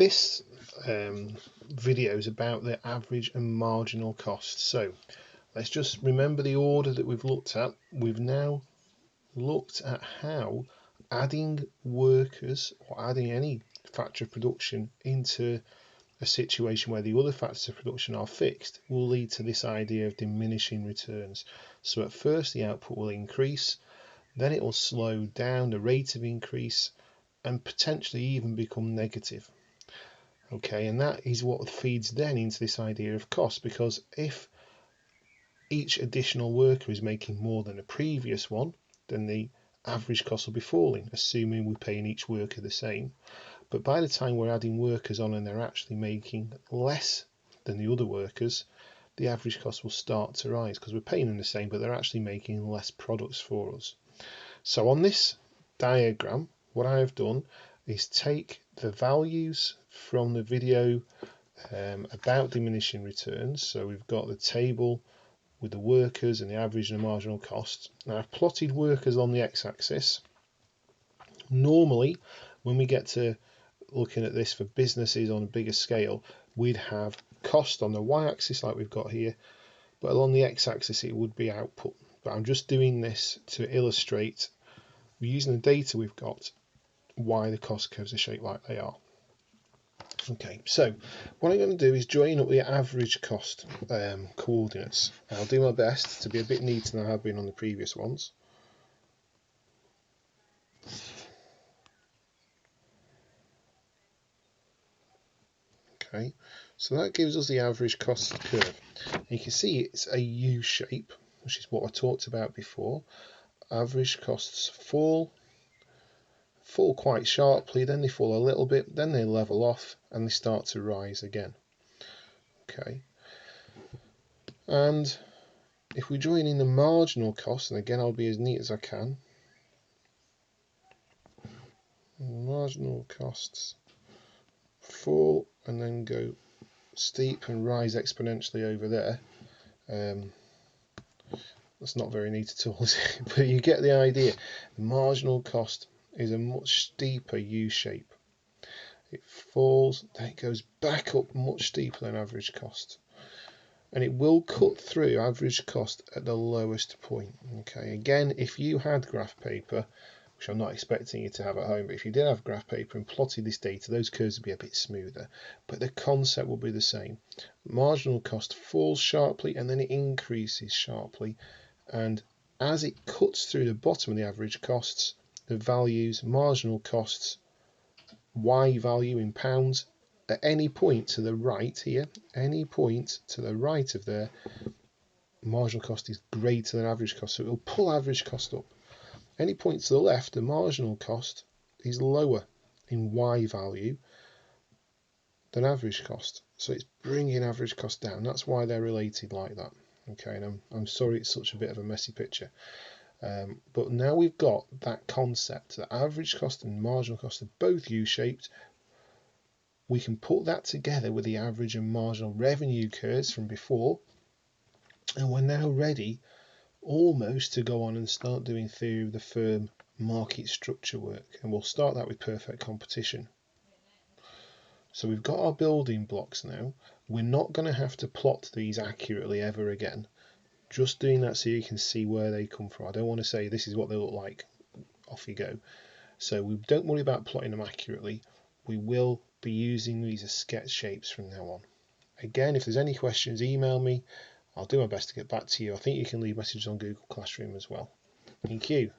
This video is about the average and marginal cost. So let's just remember the order that we've looked at. We've now looked at how adding workers or adding any factor of production into a situation where the other factors of production are fixed will lead to this idea of diminishing returns. So at first the output will increase, then it will slow down the rate of increase and potentially even become negative. Okay, and that is what feeds then into this idea of cost, because if each additional worker is making more than the previous one, then the average cost will be falling, assuming we're paying each worker the same. But by the time we're adding workers on and they're actually making less than the other workers, the average cost will start to rise because we're paying them the same, but they're actually making less products for us. So on this diagram, what I have done is take the values from the video about diminishing returns. So we've got the table with the workers and the average and the marginal cost. Now I've plotted workers on the x-axis. Normally, when we get to looking at this for businesses on a bigger scale, we'd have cost on the y-axis like we've got here, but along the x-axis it would be output. But I'm just doing this to illustrate, using the data we've got, why the cost curves are shaped like they are. Okay, so what I'm going to do is join up the average cost coordinates. I'll do my best to be a bit neater than I have been on the previous ones. Okay, so that gives us the average cost curve. You can see it's a U shape, which is what I talked about before. Average costs fall quite sharply, then they fall a little bit, then they level off and they start to rise again. Okay, and if we join in the marginal cost, and again I'll be as neat as I can, marginal costs fall and then go steep and rise exponentially over there. That's not very neat at all, is it? But you get the idea. The marginal cost is a much steeper U shape. It falls, then it goes back up much steeper than average cost. And it will cut through average cost at the lowest point. Okay, again, if you had graph paper, which I'm not expecting you to have at home, but if you did have graph paper and plotted this data, those curves would be a bit smoother, but the concept will be the same. Marginal cost falls sharply and then it increases sharply, and as it cuts through the bottom of the average costs, the values, marginal costs, Y value in pounds, at any point to the right here, any point to the right of there, marginal cost is greater than average cost, so it will pull average cost up. Any point to the left, the marginal cost is lower in Y value than average cost, so it's bringing average cost down. That's why they're related like that. Okay, and I'm sorry it's such a bit of a messy picture, but now we've got that concept that average cost and marginal cost are both U-shaped. We can put that together with the average and marginal revenue curves from before, and we're now ready almost to go on and start doing theory of the firm market structure work, and we'll start that with perfect competition. So we've got our building blocks now. We're not going to have to plot these accurately ever again, just doing that so you can see where they come from. I don't want to say this is what they look like, off you go. So we don't worry about plotting them accurately. We will be using these as sketch shapes from now on. Again, if there's any questions, email me. I'll do my best to get back to you. I think you can leave messages on Google Classroom as well. Thank you.